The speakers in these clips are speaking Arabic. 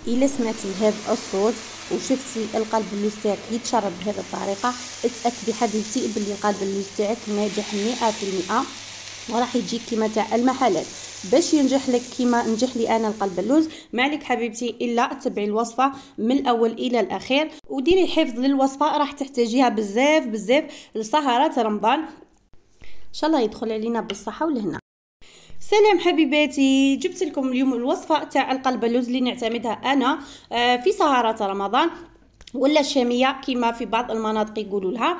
الا سمعتي هذا الصوت وشفتي القلب اللوز تاعك يتشرب بهذه الطريقه، اتاكدي حبيبتي بلي القلب اللوز تاعك ناجح 100%، وراح يجيك كيما تاع المحلات. باش ينجح لك كيما نجح لي انا القلب اللوز، ما عليك حبيبتي الا تبعي الوصفه من الاول الى الاخير، وديري حفظ للوصفه، راح تحتاجيها بزاف بزاف لسهرات رمضان. ان شاء الله يدخل علينا بالصحه والهنا. سلام حبيباتي، جبت لكم اليوم الوصفه تاع القلب اللوز اللي نعتمدها انا في سهرات رمضان ولا الشاميه كما في بعض المناطق يقولوا لها.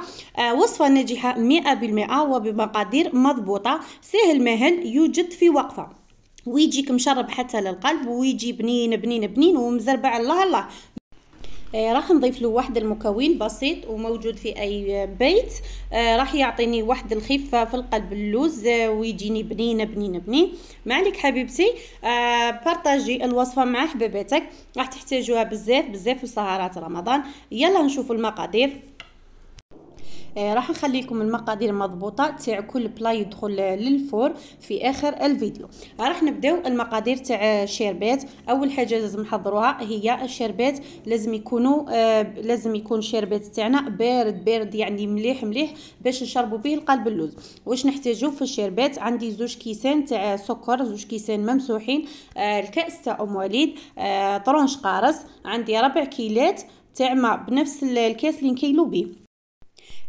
وصفه ناجحه 100% وبمقادير مضبوطه، سهل مهل، يوجد في وقفه، ويجيك مشرب حتى للقلب، ويجي بنين بنين بنين ومزربع الله الله. راح نضيف له واحد المكون بسيط وموجود في اي بيت، راح يعطيني واحد الخفه في القلب اللوز ويجيني بنين بنين بنين. ما عليك حبيبتي بارطاجي الوصفه مع حباباتك، راح تحتاجوها بزاف بزاف في سهرات رمضان. يلا نشوفوا المقادير. راح نخلي لكم المقادير مضبوطه تاع كل بلا يدخل للفور في اخر الفيديو. راح نبداو المقادير تاع الشربات. اول حاجه لازم نحضروها هي الشربات، لازم يكون الشربات تاعنا بارد بارد، يعني مليح مليح باش نشربوا به القلب اللوز. واش نحتاجو في الشربات؟ عندي 2 كيسان تاع سكر، 2 كيسان ممسوحين، الكاس تاع ام وليد، طرونش قارص، عندي 4 كيلات تاع ماء بنفس الكاس اللي نكيلو به.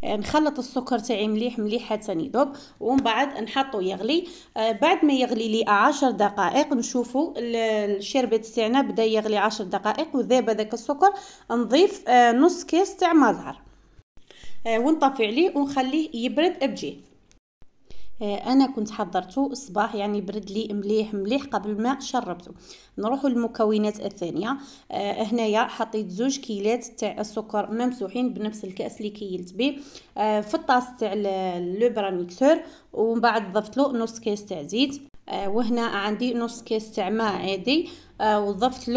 نخلط السكر تاعي مليح مليح حتى يذوب، ومن بعد نحطو يغلي. بعد ما يغلي لي 10 دقائق نشوفوا الشربات تاعنا بدا يغلي 10 دقائق وذاب هذاك السكر، نضيف نص كاس تاع مزهر ونطفي عليه ونخليه يبرد بجيه. انا كنت حضرته الصباح، يعني برد لي مليح مليح قبل ما شربته. نروحوا للمكونات الثانيه. هنايا حطيت 2 كيلات تاع السكر ممسوحين بنفس الكاس اللي كيلت به في الطاس تاع لو براميكسور، ومن بعد ضفت له نص كاس تاع زيت، وهنا عندي نص كاس تاع ماء عادي، وضفت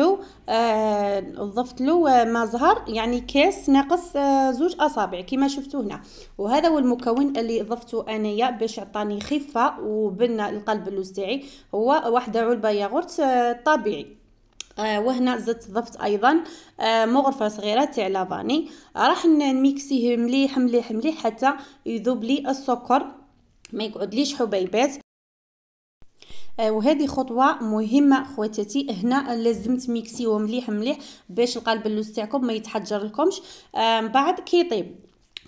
له ماء زهر، يعني كاس ناقص 2 اصابع كما شفتوا هنا. وهذا هو المكون اللي ضفته انايا باش عطاني خفه وبنى القلب اللوز تاعي، هو واحده علبه ياغورت طبيعي. وهنا ضفت ايضا مغرفه صغيره تاع لافاني. راح نميكسيه مليح مليح مليح حتى يذوب لي السكر، ما يقعدليش حبيبات. وهذه خطوه مهمه خواتاتي، هنا لازم تميكسيوه مليح مليح باش القلب اللوز تاعكم ما يتحجر لكمش بعد كي يطيب.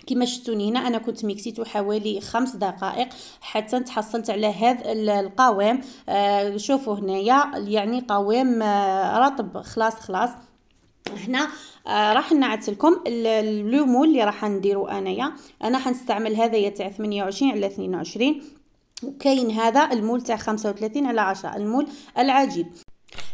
كما شفتوني هنا انا كنت ميكسيته حوالي 5 دقائق حتى تحصلت على هذا القوام. شوفوا هنايا يعني قوام رطب خلاص. هنا راح نعت لكم الليمون اللي راح نديرو انا حنستعمل هذايا تاع 28 على 22، وكاين هذا المول تاع 35 على 10، المول العجيب.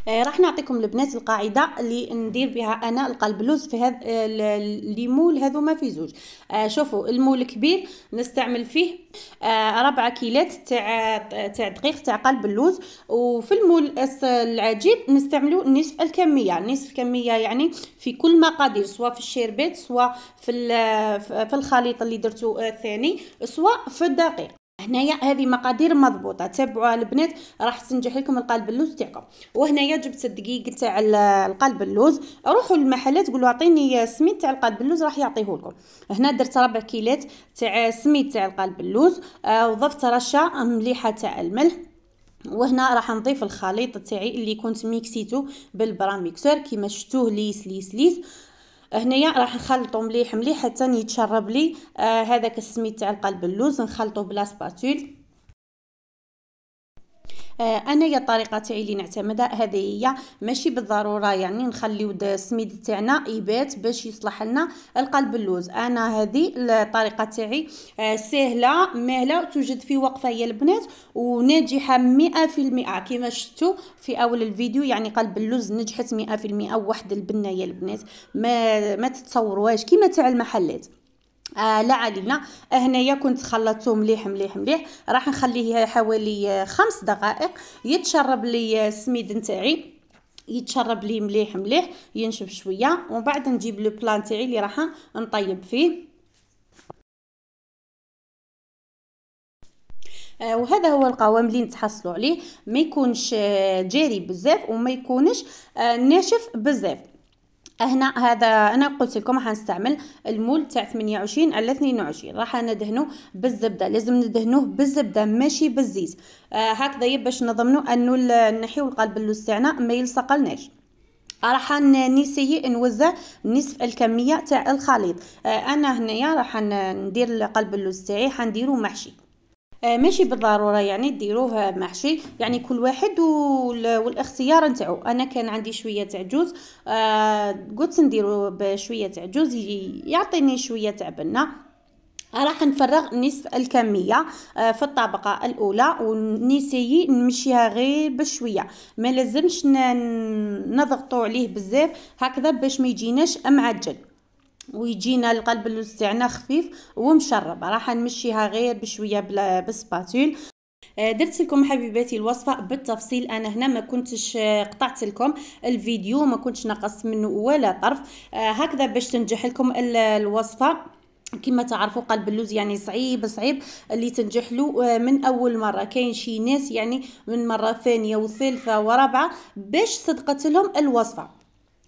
راح نعطيكم البنات القاعده اللي ندير بها انا القلب اللوز في هذا الليمول هذوما في 2. شوفوا المول الكبير نستعمل فيه 4 كيلات تاع دقيق تاع قلب اللوز، وفي المول العجيب نستعملوا نصف الكميه، يعني في كل مقادير، سواء في الشربات سواء في الخليط اللي درتو الثاني سواء في الدقيق. هنايا هذه مقادير مضبوطه، تابعوها البنات راح تنجح لكم القلب اللوز تاعكم. وهنايا جبت الدقيق تاع القلب اللوز، روحوا للمحلات قولوا اعطيني سميد تاع القلب اللوز راح يعطيه لكم. هنا درت 4 كيلات تاع سميد تاع القلب اللوز، وضفت رشه مليحه تاع الملح. وهنا راح نضيف الخليط تاعي اللي كنت ميكسيتو بالبراميكسور كيما شفتوه ليس ليس ليس. هنايا راح نخلطو مليح مليح حتى يتشرب لي هذاك السميد تاع القلب اللوز، نخلطو بلا سباتول. انايا الطريقه تاعي اللي نعتمدها هذه هي، ماشي بالضروره يعني نخليو السميد تاعنا يبات باش يصلح لنا القلب اللوز. انا هذه الطريقه تاعي سهله ماهله، توجد في وقفه يا البنات وناجحه 100% كما شفتوا في اول الفيديو. يعني قلب اللوز نجحت 100%، واحد البنه يا البنات ما تتصوروهاش كما تاع المحلات. لا علينا. هنايا كنت خلطته مليح مليح مليح، راح نخليه حوالي 5 دقائق يتشرب لي السميد نتاعي، يتشرب لي مليح مليح ينشف شويه، ومن بعد نجيب لو بلان تاعي اللي راح نطيب فيه. وهذا هو القوام اللي نتحصلوا عليه، ما يكونش جاري بزاف وما يكونش ناشف بزاف. هنا هذا انا قلت لكم راح نستعمل المول تاع 28 على 22. راح ندهنه بالزبده، لازم ندهنوه بالزبده ماشي بالزيت، هكذا باش نضمنوا انه نحيو القلب اللوز تاعنا ما يلصقلناش. راح نسيي نوزع نصف الكميه تاع الخليط. انا هنايا راح ندير قلب اللوز تاعي حنديرو محشي، ماشي بالضروره يعني ديروه محشي، يعني كل واحد والاختيار نتاعو. انا كان عندي شويه تاع جوز، قلت نديرو بشويه تاع جوز يعطيني شويه تاع بنه. راح نفرغ نصف الكميه في الطبقه الاولى ونسيي نمشيها غير بشويه، ما لازمش نضغطوا عليه بزاف هكذا باش ما يجيناش معجن ويجينا القلب اللوز تاعنا خفيف ومشرب. راح نمشيها غير بشويه بالسباتول. درت لكم حبيباتي الوصفه بالتفصيل، انا هنا ما كنتش قطعت لكم الفيديو، ما كنتش نقصت منه ولا طرف، هكذا باش تنجح لكم الوصفه. كما تعرفوا قلب اللوز يعني صعيب اللي تنجح له من اول مره. كاين شي ناس يعني من مره ثانيه وثالثه ورابعه باش صدقت لهم الوصفه.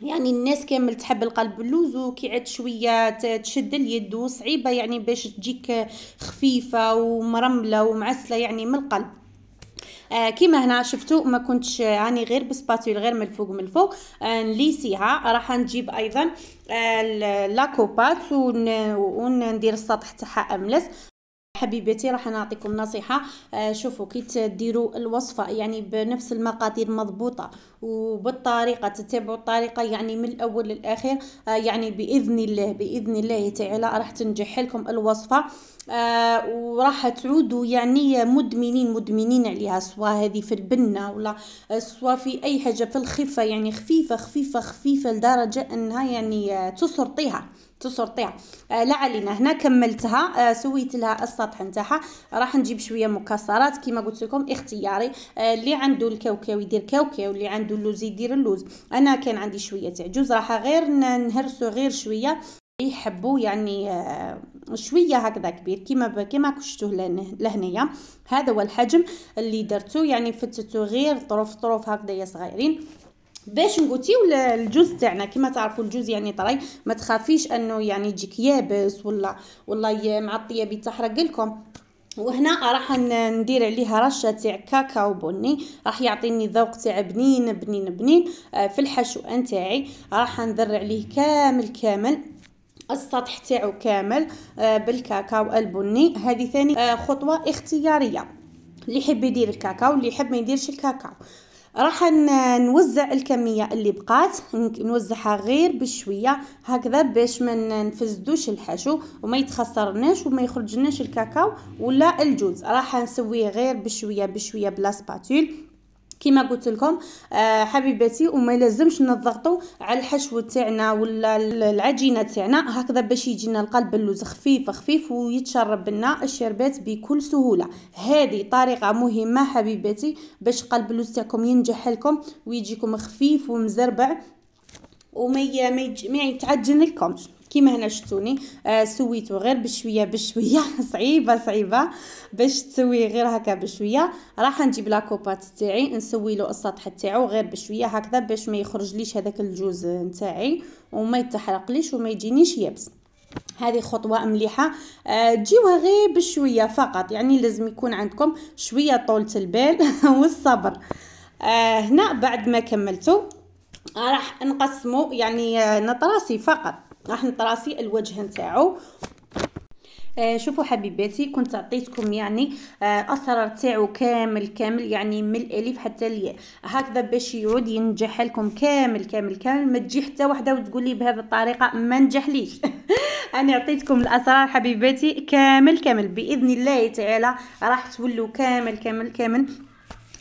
يعني الناس كامل تحب القلب اللوز وكي عاد شويه تشد اليد وصعيبه يعني باش تجيك خفيفه ومرمله ومعسله يعني من القلب. كيما هنا شفتوا ما كنتش راني غير بسباتول غير من الفوق نليسيها. راح نجيب ايضا لاكوبات وندير السطح تاعها املس. حبيباتي راح نعطيكم نصيحه، شوفوا كي تديروا الوصفه يعني بنفس المقادير مضبوطه وبالطريقه تتبعوا الطريقه يعني من الاول للاخر، يعني باذن الله تعالى راح تنجح لكم الوصفه، وراح تعودوا يعني مدمنين عليها، سواء هذه في البنه ولا سواء في اي حاجه في الخفه، يعني خفيفه لدرجه انها يعني تسرطيها. لا علينا. هنا كملتها، سويت لها السطح نتاعها. راح نجيب شويه مكسرات كما قلت لكم اختياري، اللي عنده الكاوكاو يدير كاوكاو، اللي عنده اللوز يدير اللوز. انا كان عندي شويه تاع جوز، راح غير نهرسو غير شويه يحبوا يعني شويه هكذا كبير كيما شفتوه لهنايا. هذا هو الحجم اللي درتو، يعني فتتو غير طروف هكذا صغيرين باش نقوتيو الجوز تاعنا. كما تعرفوا الجوز يعني طري، ما تخافيش انه يعني يجيك يابس ولا معطيه بيتحرق لكم. وهنا راح ندير عليها رشه تاع كاكاو بني، راح يعطيني ذوق تاع بنين في الحشو نتاعي. راح ندر عليه كامل السطح تاعو كامل بالكاكاو البني. هذه ثاني خطوه اختياريه، اللي يحب يدير الكاكاو اللي يحب ما يديرش الكاكاو. راح نوزع الكميه اللي بقات، نوزعها غير بشويه هكذا باش ما نفسدوش الحشو وما يتخسرناش وما يخرجناش الكاكاو ولا الجوز. راح نسويه غير بشويه بلا سباتول كما قلت لكم حبيباتي، وما لازمش نضغطوا على الحشو تاعنا ولا العجينه تاعنا هكذا باش يجينا القلب اللوز خفيف ويتشرب لنا الشربات بكل سهوله. هذه طريقه مهمه حبيباتي باش قلب اللوز تاعكم ينجح لكم ويجيكم خفيف ومزربع وما يتعجن لكمش. كيما هنا شفتوني سويته غير بشويه صعيبه باش تسوي غير هكا بشويه. راح نجيب لاكوبات تاعي نسوي له السطح تاعو غير بشويه هكذا باش ما يخرجليش هذاك الجوز نتاعي وما يتحرقليش وما يجينيش يابس. هذه خطوه مليحه، تجيوها غير بشويه فقط، يعني لازم يكون عندكم شويه طولة البال والصبر. هنا بعد ما كملتو راح نقسمه يعني نطراسي فقط، راح نطراسي الوجه نتاعو. شوفوا حبيباتي كنت عطيتكم يعني اسرار تاعو كامل يعني من الالف حتى الياء هكذا باش يعود ينجح لكم كامل. ما تجي حتى وحده وتقول لي بهذه الطريقه ما نجحليش. انا عطيتكم الاسرار حبيباتي كامل باذن الله تعالى راح تولوا كامل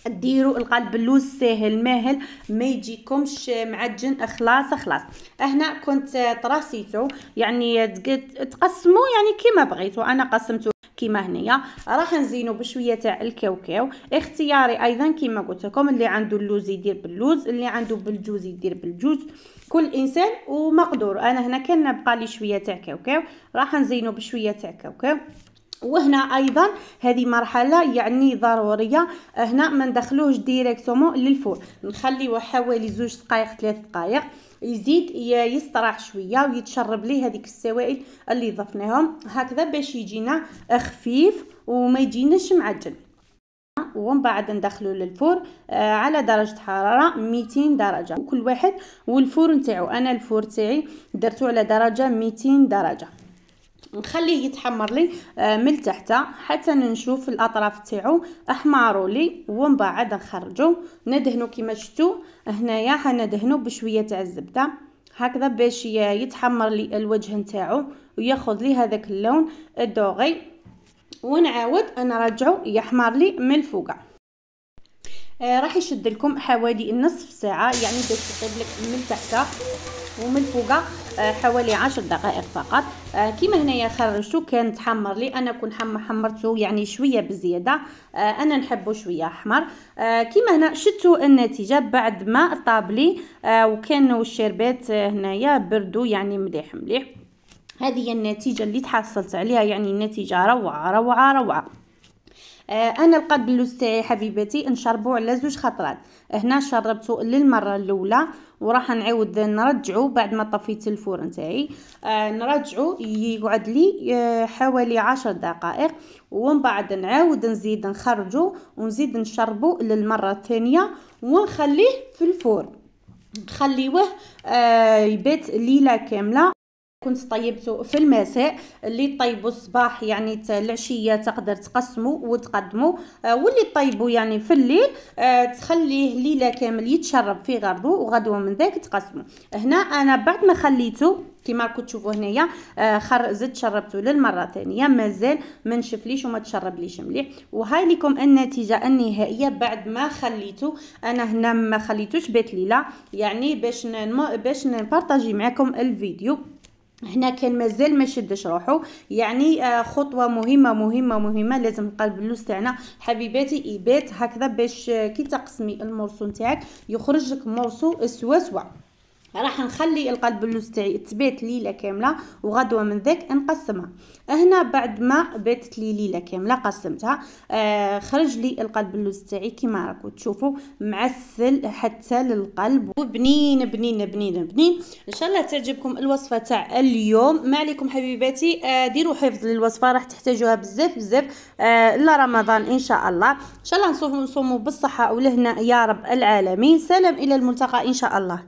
ديروا القلب اللوز ساهل ماهل ما يجيكمش معجن خلاص. هنا كنت طراسيته يعني تقسموا يعني كيما بغيتوا، انا قسمته كيما هنايا. راح نزينو بشويه تاع الكاوكاو اختياري ايضا كيما قلت لكم، اللي عنده اللوز يدير باللوز، اللي عنده بالجوز يدير بالجوز، كل انسان ومقدور. انا هنا كان بقى لي شويه تاع كاوكاو راح نزينو بشويه تاع كاوكاو. وهنا ايضا هذه مرحله يعني ضروريه، هنا ما ندخلوهش ديريكتومون للفور، نخليوه حوالي 2 دقائق 3 دقائق يزيد يستراح شويه ويتشرب ليه هذيك السوائل اللي ضفناهم هكذا باش يجينا خفيف وما يجيناش معجن. ومن بعد ندخلو للفور على درجه حراره 200 درجه وكل واحد والفور نتاعو. انا الفور تاعي درتو على درجه 200 درجه، نخليه يتحمر لي من تحت حتى نشوف الاطراف تاعو احمروا لي، ومن بعد نخرجو ندهنو كيما شفتوا هنايا حندهنو بشويه تاع الزبده هكذا باش يتحمر لي الوجه نتاعو وياخذ لي هذاك اللون الدوغي، ونعاود نرجعو يحمر لي من الفوق. راح يشد لكم حوالي نصف ساعه يعني باش يطيب لك من تحت ومن الفوق حوالي 10 دقائق فقط. كيما هنايا خرجته كان تحمر لي، انا كون حمرته يعني شويه بزياده، انا نحبه شويه احمر. كيما هنا شفتوا النتيجه بعد ما طاب لي وكانوا الشربات هنايا بردوا يعني مليح مليح. هذه هي النتيجه اللي تحصلت عليها، يعني النتيجه روعه روعه روعه. انا القلب اللوز تاعي حبيباتي نشربو على 2 خطرات، هنا شربته للمره الاولى وراح نعاود نرجعو بعد ما طفيت الفرن تاعي، نرجعو يقعد لي حوالي 10 دقائق ومن بعد نعاود نزيد نخرجو ونزيد نشربو للمره الثانيه ونخليه في الفرن، نخليوه يبات ليله كامله. كنت طيبته في المساء، اللي طيبوا الصباح يعني العشيه تقدر تقسموا وتقدموا، واللي طيبوا يعني في الليل تخليه ليله كامل يتشرب في غرضو وغدوه من ذاك تقسموا. هنا انا بعد ما خليته كما راكم تشوفوا هنايا زدت شربته للمره الثانيه مازال ما نشفليش وما تشربليش مليح. وهاي لكم النتيجه النهائيه بعد ما خليته. انا هنا ما خليتوش بات ليله يعني باش نبارطاجي معكم الفيديو. هنا كان مازال ما شدش روحو، يعني خطوه مهمه مهمه مهمه، لازم القلب اللوز تاعنا حبيباتي يبات هكذا باش كي تقسمي المورسو نتاعك يخرج لك مورسو سوا سوا. راح نخلي القلب اللوز تاعي تبات ليله كامله وغدوه من ذاك نقسمها. هنا بعد ما باتت لي ليله كامله قسمتها، خرج لي القلب اللوز تاعي كيما راكم تشوفوا معسل حتى للقلب وبنين بنين بنين بنين. ان شاء الله تعجبكم الوصفه تاع اليوم. ما عليكم حبيباتي ديروا حفظ للوصفه، راح تحتاجوها بزاف بزاف الا رمضان ان شاء الله. ان شاء الله نصوموا بالصحه والهنا يا رب العالمين. سلام الى الملتقى ان شاء الله.